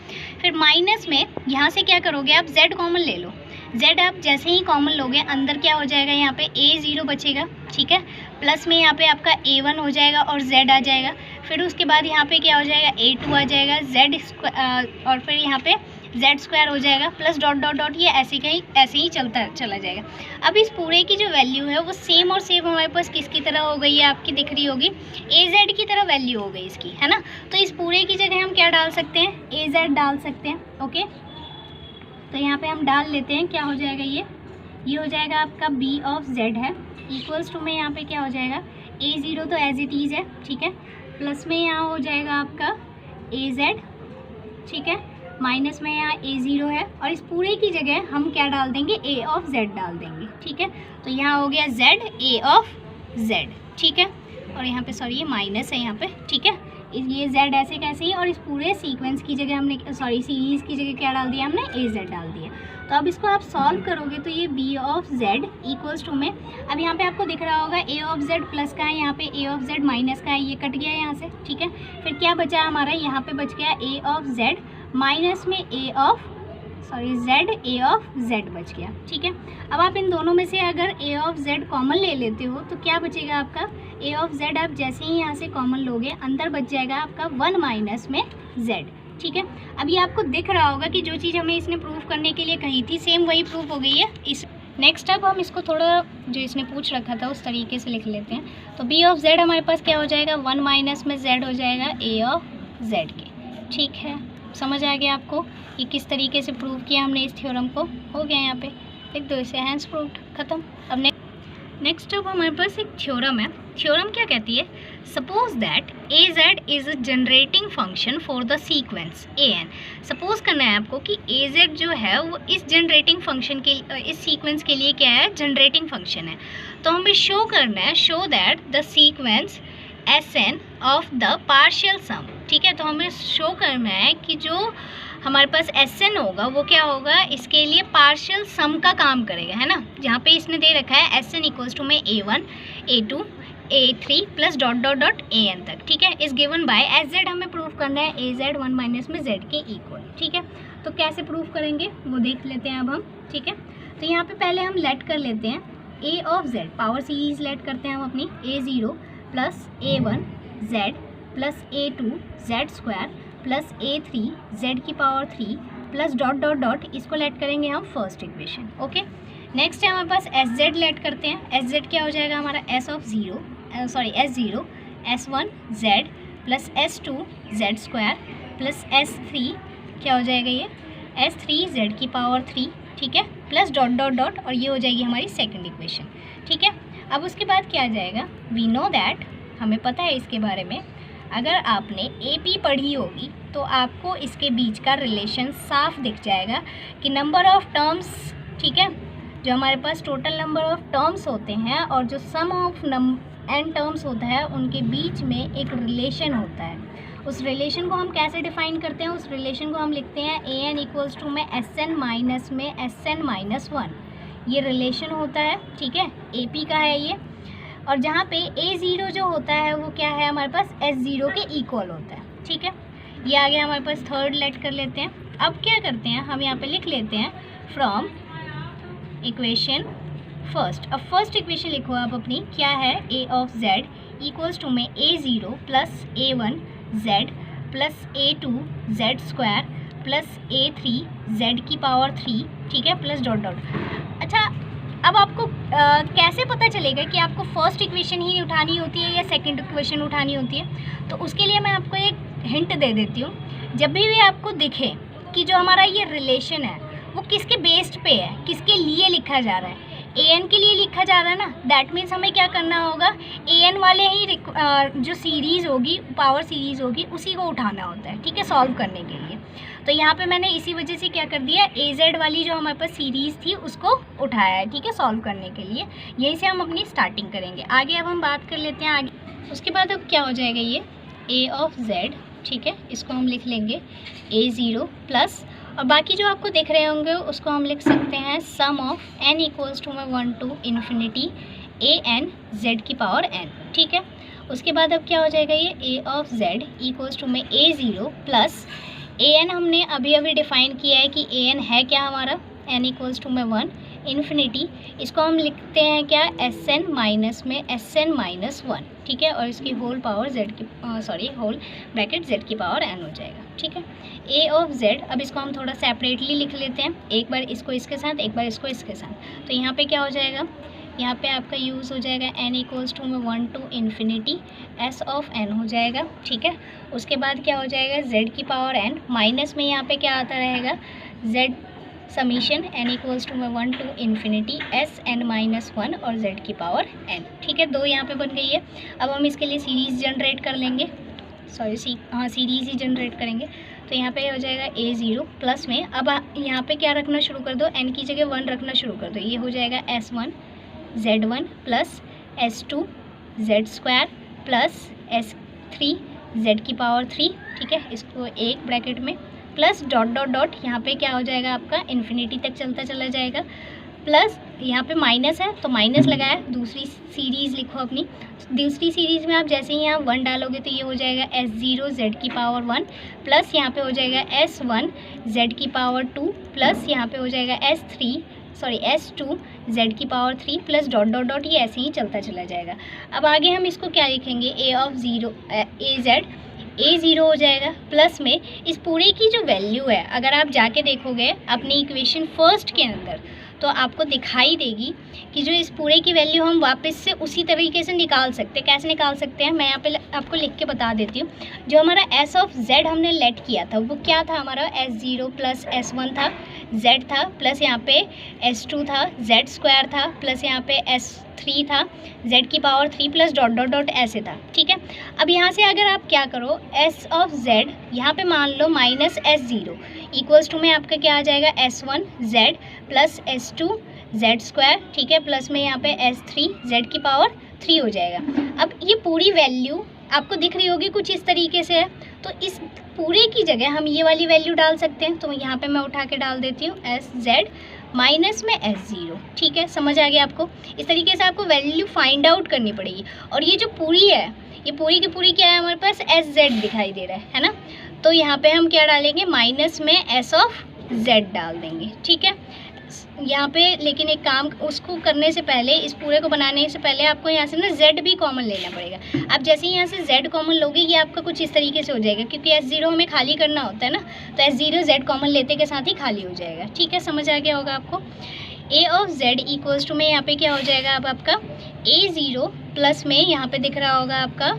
फिर माइनस में यहाँ से क्या करोगे आप, Z कॉमन ले लो। Z आप जैसे ही कॉमन लोगे अंदर क्या हो जाएगा, यहाँ पे A0 बचेगा, ठीक है, प्लस में यहाँ पे आपका A1 हो जाएगा और Z आ जाएगा। फिर उसके बाद यहाँ पे क्या हो जाएगा, A2 आ जाएगा, Z और फिर यहाँ पे Z स्क्वायर हो जाएगा प्लस डॉट डॉट डॉट, ये ऐसे ही चला जाएगा। अब इस पूरे की जो वैल्यू है वो सेम और सेम हमारे पास किसकी तरह हो गई है, आपकी दिख रही होगी AZ की तरह वैल्यू हो गई इसकी, है ना। तो इस पूरे की जगह हम क्या डाल सकते हैं, AZ डाल सकते हैं, ओके। तो यहाँ पे हम डाल लेते हैं, क्या हो जाएगा, ये हो जाएगा आपका B ऑफ Z है इक्वल्स टू में यहाँ पे क्या हो जाएगा, A0 तो एज इट इज़ है, ठीक है, प्लस में यहाँ हो जाएगा आपका AZ, ठीक है, माइनस में यहाँ A0 है और इस पूरे की जगह हम क्या डाल देंगे, A ऑफ Z डाल देंगे, ठीक है। तो यहाँ हो गया Z A ऑफ Z, ठीक है, और यहाँ पे सॉरी ये माइनस है यहाँ पे, ठीक है, ये Z ऐसे कैसे ही, और इस पूरे सीक्वेंस की जगह हमने सीरीज़ की जगह क्या डाल दिया हमने, AZ डाल दिया। तो अब इसको आप सॉल्व करोगे तो ये B of Z equals to में, अब यहाँ पे आपको दिख रहा होगा A ऑफ Z प्लस का है, यहाँ पे A ऑफ Z माइनस का है, ये कट गया यहाँ से, ठीक है। फिर क्या बचा हमारा, यहाँ पे बच गया A ऑफ Z माइनस में Z A ऑफ Z बच गया, ठीक है। अब आप इन दोनों में से अगर A ऑफ Z कॉमन ले लेते हो तो क्या बचेगा आपका, A ऑफ Z आप जैसे ही यहाँ से कॉमन लोगे अंदर बच जाएगा आपका 1 माइनस में Z, ठीक है। अब ये आपको दिख रहा होगा कि जो चीज़ हमें इसने प्रूव करने के लिए कही थी सेम वही प्रूफ हो गई है। इस नेक्स्ट अब हम इसको थोड़ा जो इसने पूछ रखा था उस तरीके से लिख लेते हैं। तो B ऑफ Z हमारे पास क्या हो जाएगा, 1 माइनस में Z हो जाएगा A ऑफ Z के, ठीक है। समझ आ गया आपको कि किस तरीके से प्रूव किया हमने इस थ्योरम को, हो गया यहाँ पे लिख दो इसे, हैंस प्रूव्ड, खत्म। अब नेक्स्ट अब हमारे पास एक थ्योरम है। थ्योरम क्या कहती है, suppose that AZ is a generating function for the sequence AN। Suppose करना है आपको कि AZ जो है वो इस जनरेटिंग फंक्शन के इस सीक्वेंस के लिए क्या है, जनरेटिंग फंक्शन है। तो हमें शो करना है, show that the sequence SN of the partial sum, ठीक है। तो हमें शो करना है कि जो हमारे पास SN होगा वो क्या होगा, इसके लिए पार्शियल सम का काम करेगा, है ना। जहाँ पे इसने दे रखा है SN इक्वल्स टू में A1 A2 A3 plus dot dot dot AN तक, ठीक है, इस गिवन बाय SZ हमें प्रूव करना है AZ 1 माइनस में Z के इक्वल, ठीक है। तो कैसे प्रूव करेंगे वो देख लेते हैं अब हम, ठीक है। तो यहाँ पे पहले हम लेट कर लेते हैं A of Z, power series let करते हैं हम अपनी, A0 plus A1 Z plus A2 Z square plus A3 Z की power 3 plus dot dot dot, इसको लेट करेंगे हम फर्स्ट इक्वेशन, ओके। नेक्स्ट है हमारे पास SZ लेट करते हैं। SZ क्या हो जाएगा हमारा, S0 S1 Z plus S2 Z square plus S3 क्या हो जाएगा, ये S3 Z की पावर 3, ठीक है, प्लस डॉट डॉट डॉट, और ये हो जाएगी हमारी सेकंड इक्वेशन, ठीक है। अब उसके बाद क्या आ जाएगा, वी नो दैट, हमें पता है इसके बारे में, अगर आपने AP पढ़ी होगी तो आपको इसके बीच का रिलेशन साफ दिख जाएगा कि नंबर ऑफ टर्म्स, ठीक है, जो हमारे पास टोटल नंबर ऑफ टर्म्स होते हैं और जो सम ऑफ n टर्म्स होता है उनके बीच में एक रिलेशन होता है। उस रिलेशन को हम कैसे डिफाइन करते हैं? उस रिलेशन को हम लिखते हैं ए एन इक्वल्स टू में एस एन माइनस में एस एन माइनस 1, ये रिलेशन होता है, ठीक है, ए पी का है ये। और जहाँ पे A0 जो होता है वो क्या है हमारे पास S0 के इक्वल होता है, ठीक है। ये आ गया हमारे पास, थर्ड लेट कर लेते हैं। अब क्या करते हैं हम यहाँ पे लिख लेते हैं फ्रॉम इक्वेशन फर्स्ट। अब फर्स्ट इक्वेशन लिखो आप अपनी, क्या है, A of Z equals to में A0 plus A1 Z plus A2 Z square plus A3 Z की पावर 3, ठीक है, प्लस डॉट डॉट। अच्छा, अब आपको कैसे पता चलेगा कि आपको फर्स्ट इक्वेशन ही उठानी होती है या सेकंड इक्वेशन उठानी होती है? तो उसके लिए मैं आपको एक हिंट दे देती हूँ। जब भी आपको दिखे कि जो हमारा ये रिलेशन है वो किसके बेस्ड पे है, किसके लिए लिखा जा रहा है, an के लिए लिखा जा रहा है ना, दैट मीन्स हमें क्या करना होगा, an वाले ही जो सीरीज़ होगी, पावर सीरीज़ होगी, उसी को उठाना होता है, ठीक है, सॉल्व करने के लिए। तो यहाँ पे मैंने इसी वजह से क्या कर दिया, az वाली जो हमारे पास सीरीज़ थी उसको उठाया है, ठीक है, सॉल्व करने के लिए। यहीं से हम अपनी स्टार्टिंग करेंगे। आगे अब हम बात कर लेते हैं आगे। उसके बाद अब क्या हो जाएगा, ये a ऑफ z, ठीक है, इसको हम लिख लेंगे A0 प्लस, और बाकी जो आपको दिख रहे होंगे उसको हम लिख सकते हैं सम ऑफ n इक्वल्स टू में 1 to इन्फिनिटी an z की पावर n, ठीक है। उसके बाद अब क्या हो जाएगा, ये a of z equals to में A0 प्लस an हमने अभी अभी डिफाइन किया है कि an है क्या हमारा, n इक्वल्स टू में 1 इन्फिनिटी, इसको हम लिखते हैं क्या, Sn माइनस में Sn माइनस 1, ठीक है, और इसकी होल पावर z की होल ब्रैकेट z की पावर n हो जाएगा, ठीक है। a ऑफ z, अब इसको हम थोड़ा सेपरेटली लिख लेते हैं, एक बार इसको इसके साथ, एक बार इसको इसके साथ। तो यहाँ पे क्या हो जाएगा, यहाँ पे आपका यूज़ हो जाएगा n इक्वल्स टू में 1 to infinity s of n हो जाएगा, ठीक है। उसके बाद क्या हो जाएगा, z की पावर n माइनस में यहाँ पे क्या आता रहेगा, z summation n equals to में 1 to infinity S N minus 1 और z की पावर n, ठीक है। दो यहाँ पे बन गई है। अब हम इसके लिए सीरीज़ जनरेट कर लेंगे, सीरीज़ ही जनरेट करेंगे। तो यहाँ पे हो जाएगा A0 प्लस में, अब यहाँ पे क्या रखना शुरू कर दो, n की जगह 1 रखना शुरू कर दो, ये हो जाएगा S1 Z1 plus S2 Z square plus S3 Z की पावर 3, ठीक है, इसको एक ब्रैकेट में प्लस डॉट डॉट डॉट, यहाँ पे क्या हो जाएगा आपका, इन्फिनिटी तक चलता चला जाएगा, प्लस यहाँ पे माइनस है तो माइनस लगाया। दूसरी सीरीज़ लिखो अपनी, दूसरी सीरीज़ में आप जैसे ही यहाँ 1 डालोगे तो ये हो जाएगा S0 Z की पावर 1 प्लस यहाँ पे हो जाएगा S1 Z की पावर 2 प्लस यहाँ पे हो जाएगा S2 Z की power 3 plus dot dot dot, ये ऐसे ही चलता चला जाएगा। अब आगे हम इसको क्या लिखेंगे, A ऑफ A0 हो जाएगा प्लस में इस पूरे की जो वैल्यू है, अगर आप जाके देखोगे अपनी इक्वेशन फर्स्ट के अंदर तो आपको दिखाई देगी कि जो इस पूरे की वैल्यू हम वापस से उसी तरीके से निकाल सकते हैं। कैसे निकाल सकते हैं, मैं यहाँ पे आपको लिख के बता देती हूँ। जो हमारा S ऑफ Z हमने लेट किया था वो क्या था, हमारा S0 प्लस S1 था, Z था, प्लस यहाँ पे S2 था, Z स्क्वायर था, प्लस यहाँ पे S3 था, Z की power 3 plus dot dot dot ऐसे था, ठीक है। अब यहाँ से अगर आप क्या करो, S ऑफ Z यहाँ पे मान लो माइनस S0 इक्वल्स टू में आपका क्या आ जाएगा, S1 Z plus S2 Z square, ठीक है, प्लस में यहाँ पे S3 Z की पावर 3 हो जाएगा। अब ये पूरी वैल्यू आपको दिख रही होगी कुछ इस तरीके से है, तो इस पूरे की जगह हम ये वाली वैल्यू डाल सकते हैं। तो यहाँ पे मैं उठा के डाल देती हूँ SZ माइनस में S0, ठीक है, समझ आ गया आपको। इस तरीके से आपको वैल्यू फाइंड आउट करनी पड़ेगी। और ये जो पूरी है, ये पूरी की पूरी क्या है, हमारे पास SZ दिखाई दे रहा है ना, तो यहाँ पे हम क्या डालेंगे, माइनस में S ऑफ Z डाल देंगे, ठीक है। यहाँ पे लेकिन एक काम, उसको करने से पहले, इस पूरे को बनाने से पहले आपको यहाँ से ना Z भी कॉमन लेना पड़ेगा। आप जैसे ही यहाँ से Z कॉमन लोगे ये आपका कुछ इस तरीके से हो जाएगा, क्योंकि S0 हमें खाली करना होता है ना, तो S0 Z कॉमन लेते के साथ ही खाली हो जाएगा, ठीक है, समझ आ गया होगा आपको। A of Z equals to में यहाँ पे क्या हो जाएगा, अब आपका A0 प्लस में यहाँ पे दिख रहा होगा आपका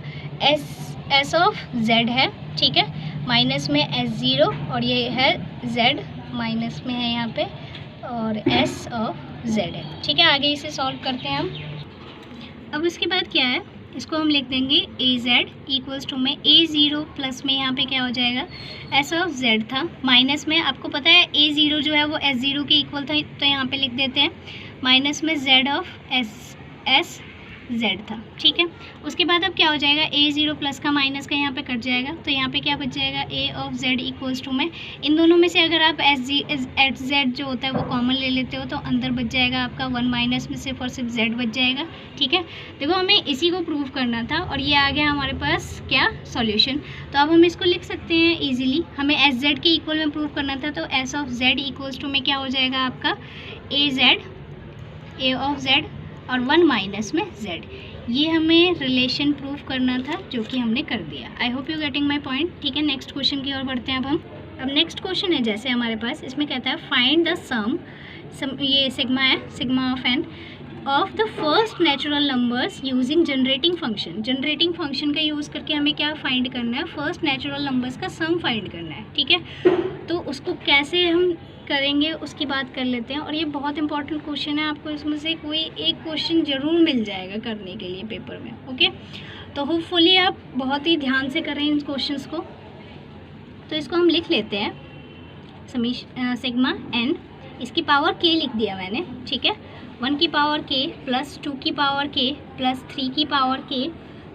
S ऑफ Z है, ठीक है, माइनस में S0 और ये है Z माइनस में है यहाँ पे और S ऑफ Z है, ठीक है। आगे इसे सॉल्व करते हैं हम। अब इसके बाद क्या है, इसको हम लिख देंगे AZ इक्वल्स टू में A0 प्लस में यहाँ पे क्या हो जाएगा, S ऑफ Z था, माइनस में आपको पता है A0 जो है वो S0 के इक्वल था, तो यहाँ पे लिख देते हैं माइनस में Z ऑफ S z था, ठीक है। उसके बाद अब क्या हो जाएगा, a0 प्लस का माइनस का यहाँ पे कट जाएगा, तो यहाँ पे क्या बच जाएगा, a of z equals to में इन दोनों में से अगर आप एच जेड जो होता है वो कॉमन ले लेते हो तो अंदर बच जाएगा आपका 1 माइनस में सिर्फ और सिर्फ z बच जाएगा, ठीक है। देखो हमें इसी को प्रूव करना था और ये आ गया हमारे पास क्या, सॉल्यूशन। तो अब हम इसको लिख सकते हैं ईजिली, हमें एच जेड के इक्वल में प्रूव करना था, तो S of z equals to में क्या हो जाएगा आपका a ऑफ z और 1 माइनस में z। ये हमें रिलेशन प्रूफ करना था जो कि हमने कर दिया। I hope you getting my point, ठीक है। नेक्स्ट क्वेश्चन की ओर बढ़ते हैं अब नेक्स्ट क्वेश्चन है जैसे हमारे पास, इसमें कहता है फाइंड द सम, ये सिग्मा है, sigma of N of the first natural numbers using generating function. Generating function का यूज़ करके हमें क्या फाइंड करना है, फर्स्ट नेचुरल नंबर्स का सम फाइंड करना है, ठीक है। तो उसको कैसे हम करेंगे उसकी बात कर लेते हैं, और ये बहुत इंपॉर्टेंट क्वेश्चन है, आपको इसमें से कोई एक क्वेश्चन ज़रूर मिल जाएगा करने के लिए पेपर में, ओके। तो होपफुली आप बहुत ही ध्यान से करें इन क्वेश्चंस को। तो इसको हम लिख लेते हैं सिग्मा एन, इसकी पावर k लिख दिया मैंने, ठीक है। 1 की पावर k प्लस 2 की पावर k प्लस 3 की power k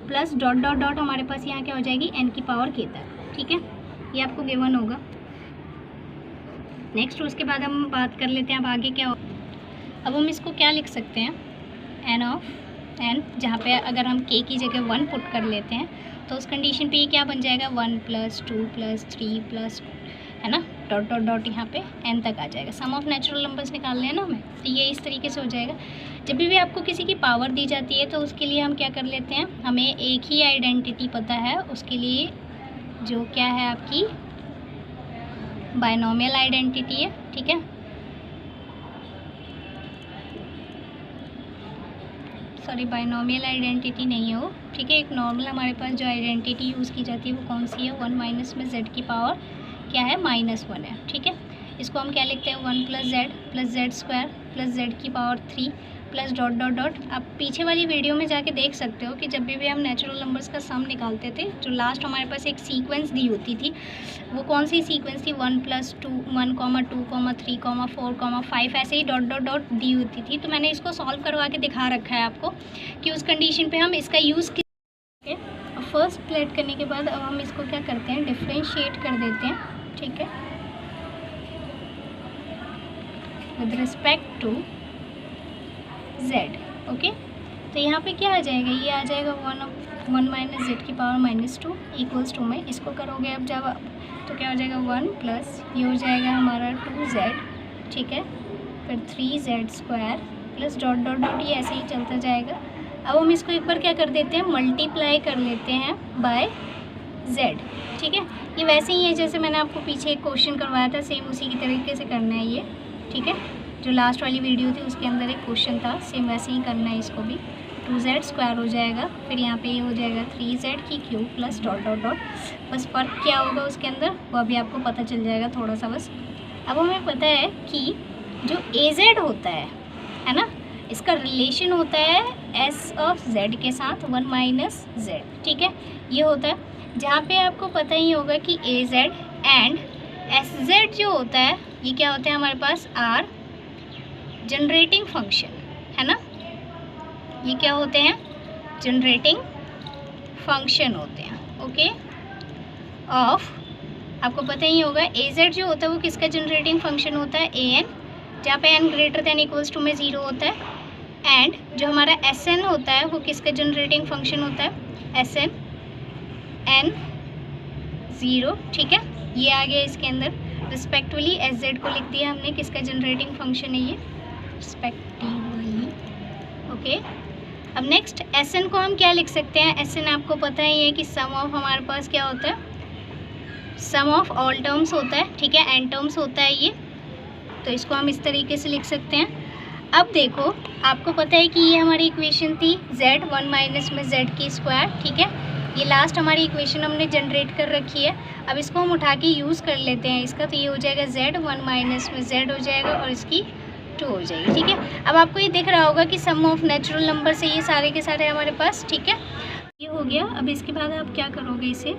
plus dot dot dot हमारे पास यहाँ क्या हो जाएगी, n की पावर k तक, ठीक है। ये आपको गिवन होगा। नेक्स्ट उसके बाद हम बात कर लेते हैं अब आगे क्या हो। अब हम इसको क्या लिख सकते हैं, n ऑफ n, जहाँ पे अगर हम k की जगह 1 पुट कर लेते हैं तो उस कंडीशन पे ये क्या बन जाएगा, 1 प्लस 2 प्लस 3 प्लस, है ना, डॉट डॉट डॉट यहाँ पे n तक आ जाएगा। सम ऑफ नेचुरल नंबर्स निकालने हैं ना हमें, तो ये इस तरीके से हो जाएगा। जब भी आपको किसी की पावर दी जाती है तो उसके लिए हम क्या कर लेते हैं, हमें एक ही आइडेंटिटी पता है, उसके लिए जो क्या है आपकी बायनोमियल आइडेंटिटी है, ठीक है। सॉरी, बायनोमियल आइडेंटिटी नहीं हो, ठीक है। एक नॉर्मल हमारे पास जो आइडेंटिटी यूज़ की जाती है वो कौन सी है, 1 माइनस में z की पावर क्या है, -1 है, ठीक है। इसको हम क्या लिखते हैं, 1 plus Z square plus z की power 3 plus dot dot dot. आप पीछे वाली वीडियो में जाके देख सकते हो कि जब भी हम नेचुरल नंबर्स का सम निकालते थे, जो लास्ट हमारे पास एक सीक्वेंस दी होती थी, वो कौन सी सीक्वेंस थी, 1 प्लस 2 1, 2, 3, 4, 5, ऐसे ही डॉट डॉट डॉट दी होती थी। तो मैंने इसको सॉल्व करवा के दिखा रखा है आपको कि उस कंडीशन पे हम इसका यूज़ करेंगे। अब फर्स्ट प्लेट करने के बाद अब हम इसको क्या करते हैं, डिफ्रेंशिएट कर देते हैं, ठीक है, with respect to z, okay. तो यहाँ पे क्या आ जाएगा, ये आ जाएगा 1 माइनस जेड की पावर -2 इक्वल्स टू में, इसको करोगे अब जब तो क्या हो जाएगा 1 प्लस ये हो जाएगा हमारा 2z, ठीक है, फिर 3z square plus dot dot dot, ये ऐसे ही चलता जाएगा। अब हम इसको एक बार क्या कर देते हैं, मल्टीप्लाई कर लेते हैं बाय z, ठीक है। ये वैसे ही है जैसे मैंने आपको पीछे एक क्वेश्चन करवाया था, सेम उसी की तरीके से करना है ये, ठीक है। जो लास्ट वाली वीडियो थी उसके अंदर एक क्वेश्चन था, सेम वैसे ही करना है इसको भी। 2z स्क्वायर हो जाएगा, फिर यहाँ पे ये हो जाएगा 3z की cube plus dot dot dot. बस फ़र्क क्या होगा उसके अंदर वो अभी आपको पता चल जाएगा थोड़ा सा बस। अब हमें पता है कि जो az होता है ना, इसका रिलेशन होता है s ऑफ z के साथ 1 माइनस z, ठीक है। ये होता है जहाँ पे आपको पता ही होगा कि az एंड sz जो होता है ये क्या होता है हमारे पास, आर जनरेटिंग फंक्शन, है ना। ये क्या होते हैं, जनरेटिंग फंक्शन होते हैं, ओके। ऑफ, आपको पता ही होगा az जो होता है वो किसका जनरेटिंग फंक्शन होता है, an, जहाँ पे n greater than equals to में 0 होता है। एंड जो हमारा sn होता है वो किसका जनरेटिंग फंक्शन होता है, sn n 0, ठीक है। ये आ गया इसके अंदर, रिस्पेक्टिवली sz को लिख दिया हमने, किसका जनरेटिंग फंक्शन है ये, रिस्पेक्टिवली, ओके। अब नेक्स्ट sn को हम क्या लिख सकते हैं, sn आपको पता ही है कि सम ऑफ हमारे पास क्या होता है, सम ऑफ ऑल टर्म्स होता है, ठीक है, एन टर्म्स होता है ये। तो इसको हम इस तरीके से लिख सकते हैं। अब देखो आपको पता है कि ये हमारी इक्वेशन थी z 1 माइनस में z की स्क्वायर, ठीक है। ये लास्ट हमारी इक्वेशन हमने जनरेट कर रखी है। अब इसको हम उठा के यूज़ कर लेते हैं इसका, तो ये हो जाएगा z 1 माइनस में z हो जाएगा और इसकी 2 हो जाएगी, ठीक है। अब आपको ये दिख रहा होगा कि सम ऑफ नेचुरल नंबर से ये सारे के सारे हमारे पास, ठीक है, ये हो गया। अब इसके बाद आप क्या करोगे, इसे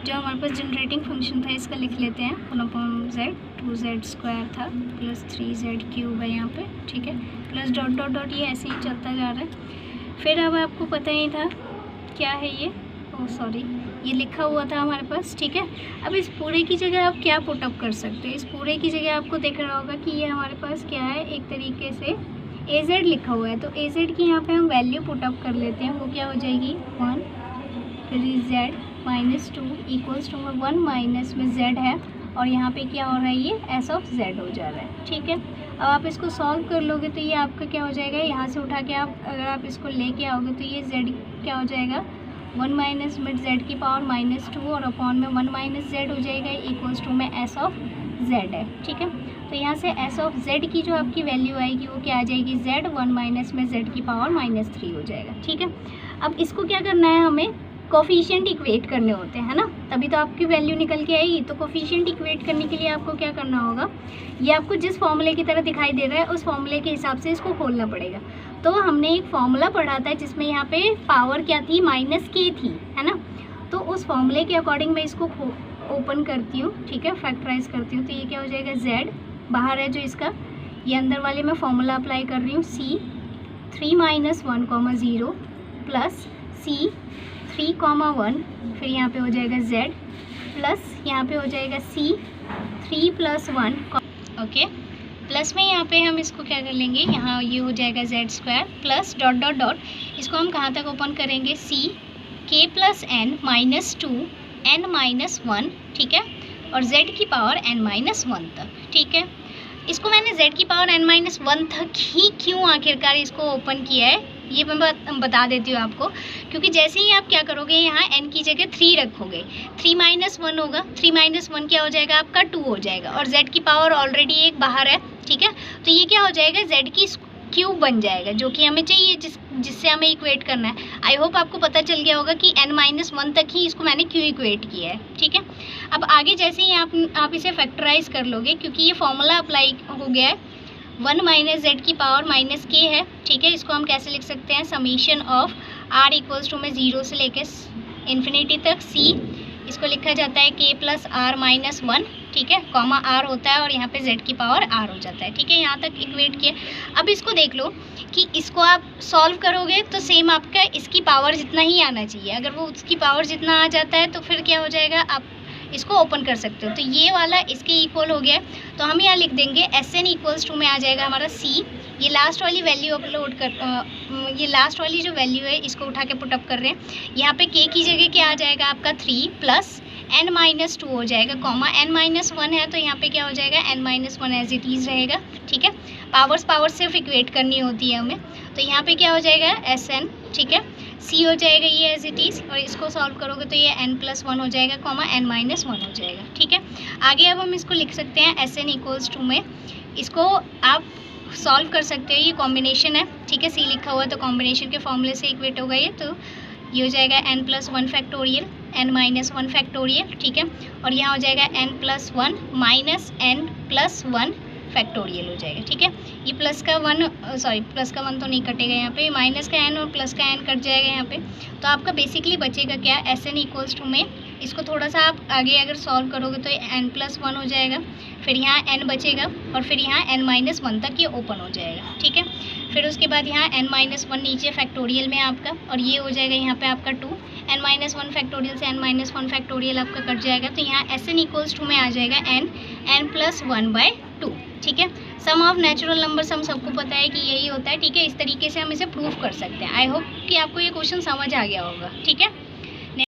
जो हमारे पास जनरेटिंग फंक्शन था इसका लिख लेते हैं, 1/z 2z स्क्वायर था प्लस 3z क्यूब है यहाँ पे, ठीक है, प्लस डॉट डॉट डॉट, ये ऐसे ही चलता जा रहा है। फिर अब आपको पता ही था क्या है ये, ओह सॉरी, ये लिखा हुआ था हमारे पास, ठीक है। अब इस पूरे की जगह आप क्या पुटअप कर सकते हो, इस पूरे की जगह आपको देख रहा होगा कि ये हमारे पास क्या है, एक तरीके से AZ लिखा हुआ है, तो AZ की यहाँ पे हम वैल्यू पुटअप कर लेते हैं। वो क्या हो जाएगी 1, फिर Z -2 इक्वल्स टू 1 माइनस में Z है, और यहाँ पे क्या हो रहा है, ये S ऑफ Z हो जा रहा है, ठीक है। अब आप इसको सॉल्व कर लोगे तो ये आपका क्या हो जाएगा, यहाँ से उठा के आप अगर आप इसको लेके आओगे तो ये Z क्या हो जाएगा 1 माइनस में Z की पावर -2 और अपॉन में 1 माइनस Z हो जाएगा इक्वल्स टू में S ऑफ Z है, ठीक है। तो यहाँ से S ऑफ Z की जो आपकी वैल्यू आएगी वो क्या आ जाएगी, Z 1 माइनस में Z की पावर -3 हो जाएगा, ठीक है। अब इसको क्या करना है, हमें कोफिशिएंट इक्वेट करने होते हैं, है ना, तभी तो आपकी वैल्यू निकल के आएगी। तो कोफिशिएंट इक्वेट करने के लिए आपको क्या करना होगा, ये आपको जिस फॉर्मूले की तरह दिखाई दे रहा है उस फॉर्मूले के हिसाब से इसको खोलना पड़ेगा। तो हमने एक फॉर्मूला पढ़ा था जिसमें यहाँ पे पावर क्या थी, -k थी, है ना। तो उस फॉर्मूले के अकॉर्डिंग मैं इसको ओपन करती हूँ, ठीक है, फैक्टराइज करती हूँ। तो ये क्या हो जाएगा, Z बाहर है जो इसका, ये अंदर वाले में फॉर्मूला अप्लाई कर रही हूँ, C 3 - 1, 0 प्लस C 3, 1, फिर यहाँ पे हो जाएगा Z प्लस यहाँ पे हो जाएगा C 3 + 1, ओके। प्लस में यहाँ पे हम इसको क्या कर लेंगे, यहाँ ये हो जाएगा Z² plus dot dot dot, इसको हम कहाँ तक ओपन करेंगे, C K + N -2 N - 1, ठीक है, और Z की पावर N-1 तक, ठीक है। इसको मैंने Z की पावर N-1 तक ही क्यों आखिरकार इसको ओपन किया है, ये मैं बता देती हूँ आपको। क्योंकि जैसे ही आप क्या करोगे, यहाँ n की जगह 3 रखोगे, 3 - 1 होगा, 3 - 1 क्या हो जाएगा आपका 2 हो जाएगा, और Z की पावर ऑलरेडी एक बाहर है, ठीक है। तो ये क्या हो जाएगा, Z की क्यूब बन जाएगा, जो कि हमें चाहिए, जिससे हमें इक्वेट करना है। आई होप आपको पता चल गया होगा कि N-1 तक ही इसको मैंने क्यों इक्वेट किया है, ठीक है। अब आगे जैसे ही आप इसे फैक्टराइज कर लोगे, क्योंकि ये फॉर्मूला अप्लाई हो गया है, 1 माइनस Z की पावर -k है, ठीक है। इसको हम कैसे लिख सकते हैं, summation of R equals to में 0 से लेके इन्फिनिटी तक C, इसको लिखा जाता है K + R - 1, ठीक है, कॉमा R होता है और यहाँ पे Z की पावर R हो जाता है, ठीक है। यहाँ तक इक्वेट किया। अब इसको देख लो कि इसको आप सॉल्व करोगे तो सेम आपका इसकी पावर जितना ही आना चाहिए। अगर वो उसकी पावर जितना आ जाता है तो फिर क्या हो जाएगा, आप इसको ओपन कर सकते हो। तो ये वाला इसके इक्वल हो गया, तो हम यहाँ लिख देंगे SN इक्वल्स टू में आ जाएगा हमारा C, ये लास्ट वाली वैल्यू अपलोड कर ये लास्ट वाली जो वैल्यू है इसको उठा के पुटअप कर रहे हैं। यहाँ पे K की जगह क्या आ जाएगा आपका 3 प्लस N-2 हो जाएगा, कॉमा N-1 है तो यहाँ पे क्या हो जाएगा N-1 एज इट इज़ रहेगा, ठीक है। पावर सिर्फ इक्वेट करनी होती है हमें। तो यहाँ पे क्या हो जाएगा SN, ठीक है, C हो जाएगा ये एज इट इज़, और इसको सॉल्व करोगे तो ये N+1 हो जाएगा, कॉमा N-1 हो जाएगा, ठीक है। आगे अब हम इसको लिख सकते हैं SN इक्वल्स टू में, इसको आप सॉल्व कर सकते हो, ये कॉम्बिनेशन है, ठीक है। C लिखा हुआ है तो कॉम्बिनेशन के फॉर्मूले से इक्वेट होगा ये, तो ये हो जाएगा N+1 फैक्टोरियल N-1 फैक्टोरियल, ठीक है, और यहाँ हो जाएगा N+1 माइनस N+1 फैक्टोरियल हो जाएगा, ठीक है। ये प्लस का 1 तो नहीं कटेगा, यहाँ पे माइनस का n और प्लस का n कट जाएगा यहाँ पे। तो आपका बेसिकली बचेगा क्या, SN इक्वल्स टू में, इसको थोड़ा सा आप आगे अगर सॉल्व करोगे तो N+1 हो जाएगा, फिर यहाँ n बचेगा और फिर यहाँ N-1 तक ये ओपन हो जाएगा, ठीक है। फिर उसके बाद यहाँ N-1 नीचे फैक्टोरियल में आपका, और ये हो जाएगा यहाँ पे आपका 2, N-1 फैक्टोरियल से N-1 फैक्टोरियल आपका कट जाएगा, तो यहाँ SN इक्वल्स टू में आ जाएगा N+1/2, ठीक है। सम ऑफ नेचुरल नंबर्स हम सबको पता है कि यही होता है, ठीक है। इस तरीके से हम इसे प्रूव कर सकते हैं। आई होप कि आपको ये क्वेश्चन समझ आ गया होगा, ठीक है।